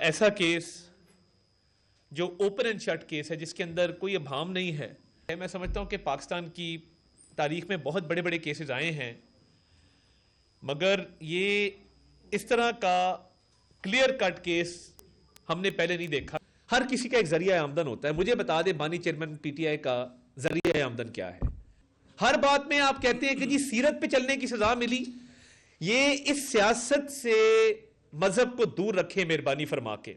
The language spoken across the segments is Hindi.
ऐसा केस जो ओपन एंड शट केस है, जिसके अंदर कोई अभाम नहीं है, मैं समझता हूं कि पाकिस्तान की तारीख में बहुत बड़े बड़े केसेस आए हैं, मगर ये इस तरह का क्लियर कट केस हमने पहले नहीं देखा। हर किसी का एक जरिया आमदन होता है। मुझे बता दे बानी चेयरमैन पीटीआई का जरिया आमदन क्या है। हर बात में आप कहते हैं कि जी सीरत पे चलने की सजा मिली। ये इस सियासत से मजहब को दूर रखे, मेहरबानी फरमा के।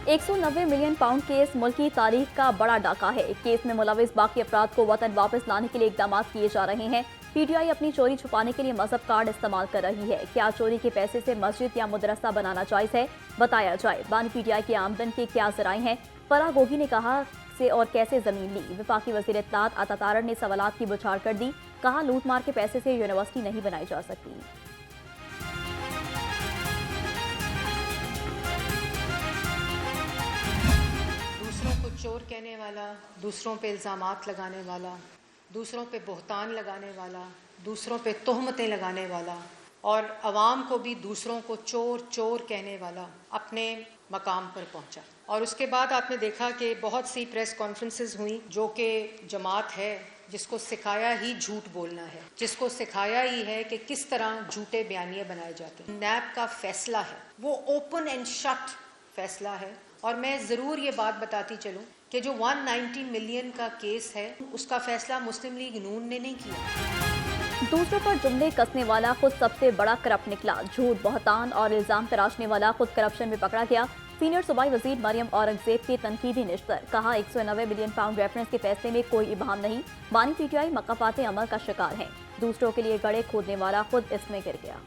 190 मिलियन पाउंड केस मुल्की तारीख का बड़ा डाका है। केस में मुलविस बाकी अफराद को वतन वापस लाने के लिए इकदाम किए जा रहे हैं। पीटीआई अपनी चोरी छुपाने के लिए मजहब कार्ड इस्तेमाल कर रही है। क्या चोरी के पैसे से मस्जिद या मदरसा बनाना जायज है? बताया जाए। बानी पीटीआई की आमदन के क्या जराए हैं? फराह गोगी ने कहा से और कैसे जमीन ली? वफाकी वज़ीर इत्तलात अता तारड़ ने सवालात की बुछाड़ कर दी। कहा लूट मार के पैसे से यूनिवर्सिटी नहीं बनाई जा सकती। दूसरों को चोर कहने वाला, दूसरों पे इल्ज़ामात लगाने वाला, दूसरों पे बोहतान लगाने वाला, दूसरों पे तोहमतें लगाने वाला और अवाम को भी दूसरों को चोर चोर कहने वाला अपने मकाम पर पहुंचा। और उसके बाद आपने देखा कि बहुत सी प्रेस कॉन्फ्रेंसेस हुई, जो कि जमात है जिसको सिखाया ही झूठ बोलना है, जिसको सिखाया ही है कि किस तरह झूठे बयानिए बनाए जाते हैं। नैब का फैसला है वो ओपन एंड शट फैसला है। और मैं ज़रूर ये बात बताती चलूँ कि जो 190 मिलियन का केस है उसका फैसला मुस्लिम लीग नून ने नहीं किया। दूसरों पर जुमले कसने वाला खुद सबसे बड़ा करप्ट निकला। झूठ, बहतान और इल्जाम तराशने वाला खुद करप्शन में पकड़ा गया। सीनियर सूबाई वजीर मरियम औरंगजेब के तनकीदी निश्तर। कहा 190 मिलियन पाउंड रेफरेंस के फैसले में कोई इबाहम नहीं। बानी पीटीआई मकाफात अमल का शिकार है। दूसरों के लिए गड़े खोदने वाला खुद इसमें गिर गया।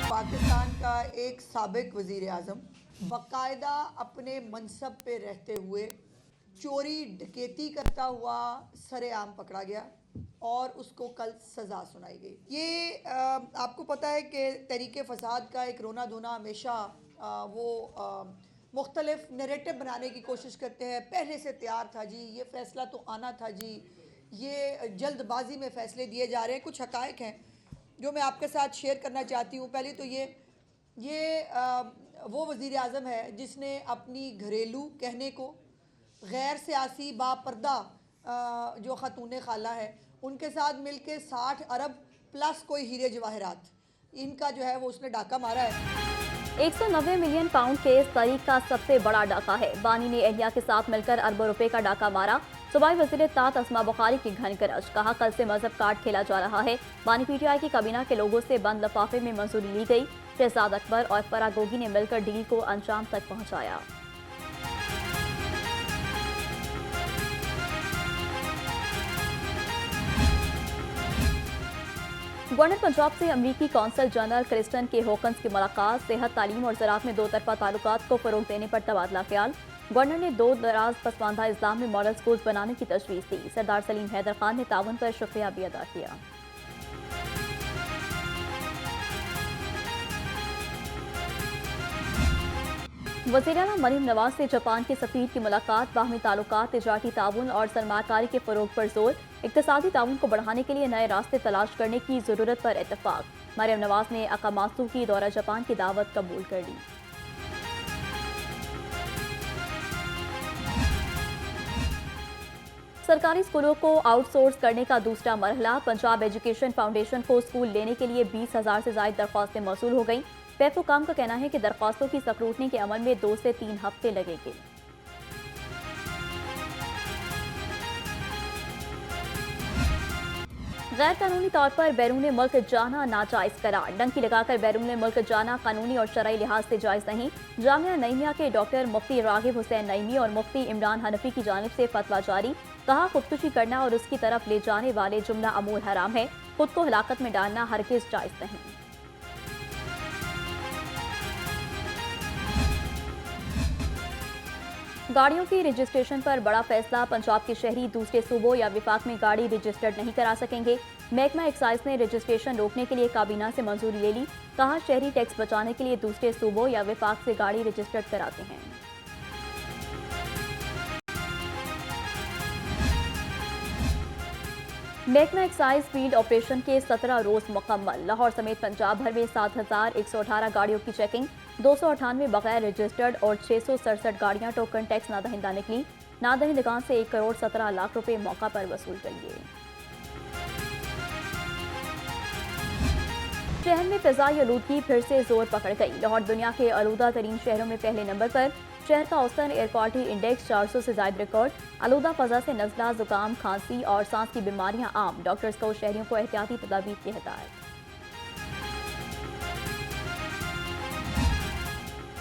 पाकिस्तान का एक साबिक वज़ीर आज़म बाकायदा अपने मनसब पे रहते हुए चोरी डकैती करता हुआ सरेआम पकड़ा गया और उसको कल सज़ा सुनाई गई। ये आपको पता है कि तहरीक फ़साद का एक रोना धोना हमेशा वो मुख्तलिफ नैरेटिव बनाने की कोशिश करते हैं। पहले से तैयार था जी, ये फ़ैसला तो आना था जी, ये जल्दबाजी में फ़ैसले दिए जा रहे हैं। कुछ हक़ाइक़ हैं जो मैं आपके साथ शेयर करना चाहती हूँ। पहले तो ये वो वज़ीर आज़म है जिसने अपनी घरेलू कहने को गैर सियासी बापर्दा जो ख़तून खाला है उनके साथ मिलके 60 अरब प्लस कोई हीरे जवाहरात इनका जो है वो उसने डाका मारा है। 190 मिलियन पाउंड केस तारीख का सबसे बड़ा डाका है। बानी ने एहलिया के साथ मिलकर अरबों रुपए का डाका मारा। सूबाई वज़ीर इत्तलात अस्मा बुखारी की घन करज। कहा कल से मजहब कार्ड खेला जा रहा है। बानी पीटीआई की काबीना के लोगों से बंद लिफाफे में मंजूरी ली गई। शहजाद अकबर और फराह गोगी ने मिलकर डील को अंजाम तक पहुंचाया। गवर्नर पंजाब से अमरीकी कौंसल जनरल क्रिस्टन के हॉकन्स की मुलाकात। सेहत, तालीम और ज़राअत में दो तरफा ताल्लुकात को फ़रोग़ देने पर तबादला ख्याल। गवर्नर ने दो दराज पसमानदा इस्लाम में मॉडल स्कूल्स बनाने की तजवीज़ दी। सरदार सलीम हैदर खान ने ताउन पर शुक्रिया भी अदा किया। वज़ीर-ए-आला मरीम नवाज से जापान के सफ़ीर की मुलाकात। बाहमी ताल्लुकात, तिजारती ताउन और सरमाकारी के फ़रोग़ पर जोर। इक़्तिसादी ताउन को बढ़ाने के लिए नए रास्ते तलाश करने की ज़रूरत पर इत्तफ़ाक़। मरीम नवाज ने अकामात्सु की दौरा जापान की दावत कबूल कर ली। सरकारी स्कूलों को आउटसोर्स करने का दूसरा मरहला। पंजाब एजुकेशन फाउंडेशन को स्कूल लेने के लिए 20,000 से ज़ायद दरख्वास्तें मौसूल हो गईं। पैफ-ओ-काम का कहना है कि दरख्वास्तों की स्क्रूटनी के अमल में 2 से 3 हफ्ते लगेंगे। गैर कानूनी तौर पर बैरून मुल्क जाना नाजायज करार। डंकी लगाकर बैरून मुल्क जाना कानूनी और शरई लिहाज से जायज नहीं। जामिया नईमिया के डॉक्टर मुफ्ती रागिब हुसैन नईमी और मुफ्ती इमरान हनफी की जानिब से फतवा जारी। कहा खुदकुशी करना और उसकी तरफ ले जाने वाले जुमला अमूल हराम है। खुद को हलाकत में डालना हरगिज जायज नहीं। गाड़ियों की रजिस्ट्रेशन पर बड़ा फैसला। पंजाब के शहरी दूसरे सूबों या विफाक में गाड़ी रजिस्टर्ड नहीं करा सकेंगे। महकमा एक्साइज ने रजिस्ट्रेशन रोकने के लिए काबीना से मंजूरी ले ली। कहा शहरी टैक्स बचाने के लिए दूसरे सूबों या विफाक से गाड़ी रजिस्टर्ड कराते हैं। महकमा एक्साइज फील्ड ऑपरेशन के 17 रोज मुकम्मल। लाहौर समेत पंजाब भर में 7,118 गाड़ियों की चेकिंग, 298 बगैर रजिस्टर्ड और 667 गाड़ियां टोकन टैक्स नादहिंदा निकली। नादहिंदगान से 1 करोड़ 17 लाख रुपए मौका पर वसूल कर लिए। शहर में फिजाई आलूदगी फिर से जोर पकड़ गई। लाहौर दुनिया के आलूदा तरीन शहरों में पहले नंबर पर। शहर का औसतन एयर क्वालिटी इंडेक्स 400 से ज्यादा रिकॉर्ड। आलूदा फजा से नज़ला, जुकाम, खांसी और सांस की बीमारियां आम। डॉक्टर्स को शहरियों को एहतियाती तदाबीर की हिदायत।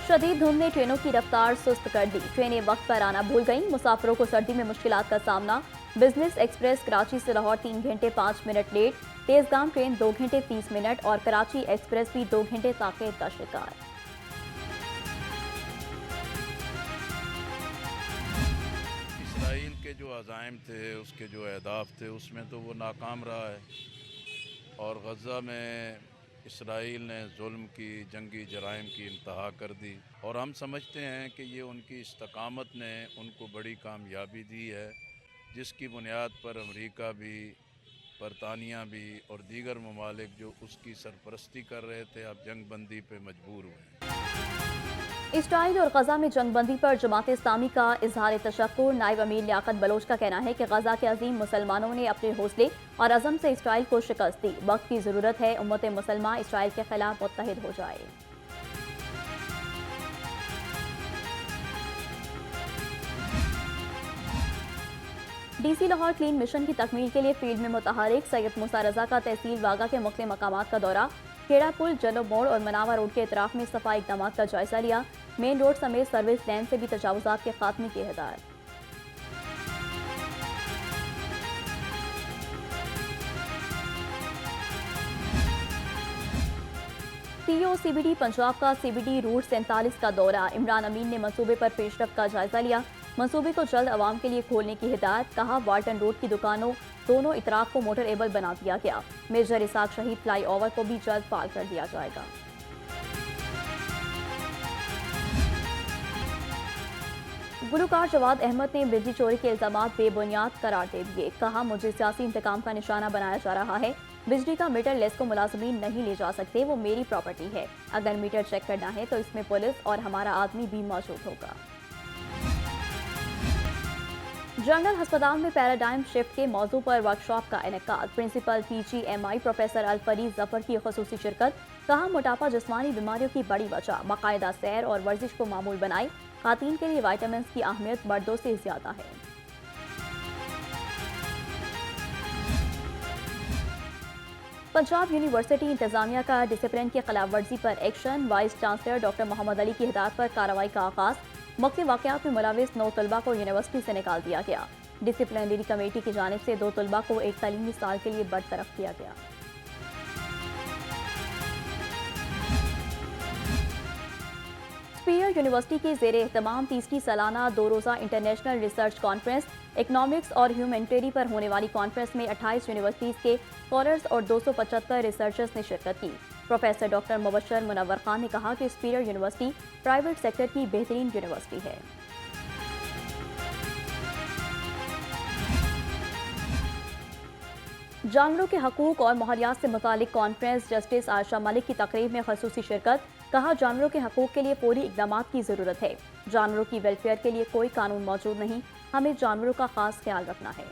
शदीद धुंध ने ट्रेनों की रफ्तार सुस्त कर दी। ट्रेनें वक्त पर आना भूल गईं। मुसाफिरों को सर्दी में मुश्किलात का सामना। बिजनेस एक्सप्रेस कराची से लाहौर 3 घंटे 5 मिनट लेट। तेजगाम ट्रेन 2 घंटे 30 मिनट और कराची एक्सप्रेस भी 2 घंटे ताख़ीर का शिकार। इसराइल के जो अज़ाइम थे, उसके जो अहदाफ थे, उसमें तो वो नाकाम रहा है और गज़ा में इसराइल ने जुल्म की, जंगी जराइम की इंतहा कर दी और हम समझते हैं कि ये उनकी इस्तकामत ने उनको बड़ी कामयाबी दी है, जिसकी बुनियाद पर अमेरिका भी, बरतानिया भी और दीगर ममालिक जो उसकी सरपरस्ती कर रहे थे, अब जंग बंदी पे मजबूर हुए। इसराइल और गजा में जंगबंदी पर जमात इस्लामी का इजहार तशक्कुर। नायब अमीर लियाकत बलोच का कहना है कि गजा के अजीम मुसलमानों ने अपने हौसले और अज़म से इसराइल को शिकस्त दी। वक्त की ज़रूरत है उम्मत मुसलमान इसराइल के खिलाफ मुत्तहिद हो जाए। डीसी लाहौर क्लीन मिशन की तकमील के लिए फील्ड में मुतहरिक। सैयद मूसा रजा का तहसील वागा के मुख्तलिफ मकामात का दौरा। खेड़ा पुल, जलो मोड़ और मनावा रोड के इतराफ में सफाई इकदाम का जायजा लिया। मेन रोड समेत सर्विस लैन से भी तजावुजात के खात्मे की हिदायत। पीओ सीबीडी पंजाब का सीबीडी रूट 47 का दौरा। इमरान अमीन ने मंसूबे पर पेशरफ का जायजा लिया। मंसूबे को जल्द आवाम के लिए खोलने की हिदायत। कहा, वाल्टन रोड की दुकानों दोनों इतराफ को मोटर एबल बना दिया गया। मेजर इसाक शहीद फ्लाई ओवर को भी जल्द फाल कर दिया जाएगा। गुलकार जवाद अहमद ने बिजली चोरी के इल्जामात बेबुनियाद करार दे दिए। कहा, मुझे सियासी इंतकाम का निशाना बनाया जा रहा है। बिजली का मीटर लेस्को मुलाजमीन नहीं ले जा सकते, वो मेरी प्रॉपर्टी है। अगर मीटर चेक करना है तो इसमें पुलिस और हमारा आदमी भी मौजूद होगा। जनरल अस्पताल में पैराडाइम शिफ्ट के मौजू पर वर्कशॉप का इनेकाद। Principal PGMI professor Al-Farid Zafar की खुसूसी शिरकत। कहा, मोटापा जिस्मानी बीमारियों की बड़ी वजह। बाकायदा सैर और वर्जिश को मामूल बनाए। खातून के लिए विटामिन की अहमियत मर्दों से ज्यादा है। पंजाब यूनिवर्सिटी इंतजामिया का डिसिप्लिन की खिलाफ वर्जी पर action. Vice chancellor doctor Mohammad Ali की हिदायत पर कार्रवाई का आगाज। मुख्य वाकयात में मुलविस 9 तलबा को यूनिवर्सिटी से निकाल दिया गया। डिसिप्लिनरी कमेटी की जानिब से 2 तलबा को एक तालीमी साल के लिए बरतरफ किया गया। स्पीयर यूनिवर्सिटी की ज़ेरे एहतमाम 30वीं सालाना 2 रोज़ा इंटरनेशनल रिसर्च कॉन्फ्रेंस इकनॉमिक्स और ह्यूमैनिटी पर होने वाली कॉन्फ्रेंस में 28 यूनिवर्सिटीज़ के स्कॉलर्स और 275 रिसर्चर्स ने शिरकत की। प्रोफेसर डॉक्टर मुबशर मुनव्वर खान ने कहा कि स्पीयर यूनिवर्सिटी प्राइवेट सेक्टर की बेहतरीन यूनिवर्सिटी है। जानवरों के हकूक और माहौलियात से मुतालिक कॉन्फ्रेंस जस्टिस आयशा मलिक की तकरीब में खसूसी शिरकत। कहा, जानवरों के हकूक के लिए पूरी इकदामात की ज़रूरत है। जानवरों की वेलफेयर के लिए कोई कानून मौजूद नहीं, हमें जानवरों का खास ख्याल रखना है।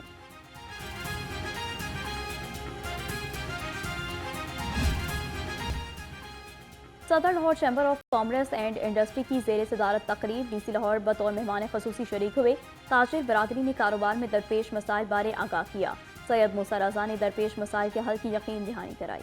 सदर Lahore chamber of commerce and industry की ज़ेर सदारत तकरीब। डीसी लाहौर बतौर मेहमान खसूसी शरीक हुए। ताजिर बरादरी ने कारोबार में दरपेश मसाइल बारे आगाह किया। सैयद मूसा रजा ने दरपेश मसाइल के हल की यकीन दहानी कराई।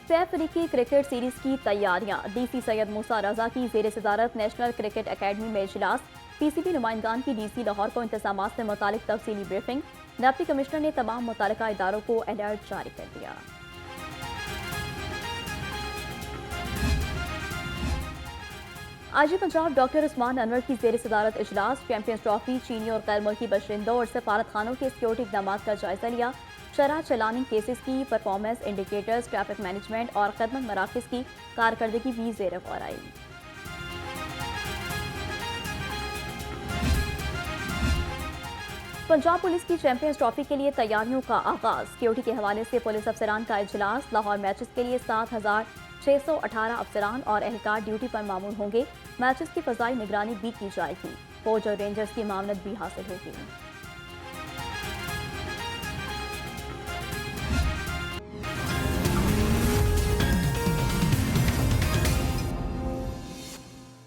सैफ अफ्रीकी क्रिकेट सीरीज की तैयारियां। डीसी सैयद मूसा रजा की ज़ेर सदारत नेशनल क्रिकेट अकेडमी में इजलास। PCB नुमाइंदगान की डीसी लाहौर को इंतजामात से मुतालिक तफसीली ब्रीफिंग। डिप्टी कमिश्नर ने तमाम मुतालिका इदारों को अलर्ट जारी कर दिया। IG पंजाब डॉक्टर उस्मान अनवर की ज़ेर सदारत इजलास। चैंपियंस ट्रॉफी, चीनी और गैर मुल्की बशिंदों और सफारत खानों के सिक्योरिटी इकदाम का जायजा लिया। शरह चलानी केसेस की परफॉर्मेंस इंडिकेटर्स, ट्रैफिक मैनेजमेंट और खदमत मराकज़ की कारकर्दगी भी ज़ेर गौर आई। पंजाब पुलिस की चैंपियंस ट्रॉफी के लिए तैयारियों का आगाज। सिक्योरिटी के हवाले से पुलिस अफसरान का इजलास। लाहौर मैचेस के लिए 7,618 अफसरान और एहलकार ड्यूटी पर मामूल होंगे। मैचेस की फजाई निगरानी भी की जाएगी। फौज और रेंजर्स की मामनत भी हासिल होगी।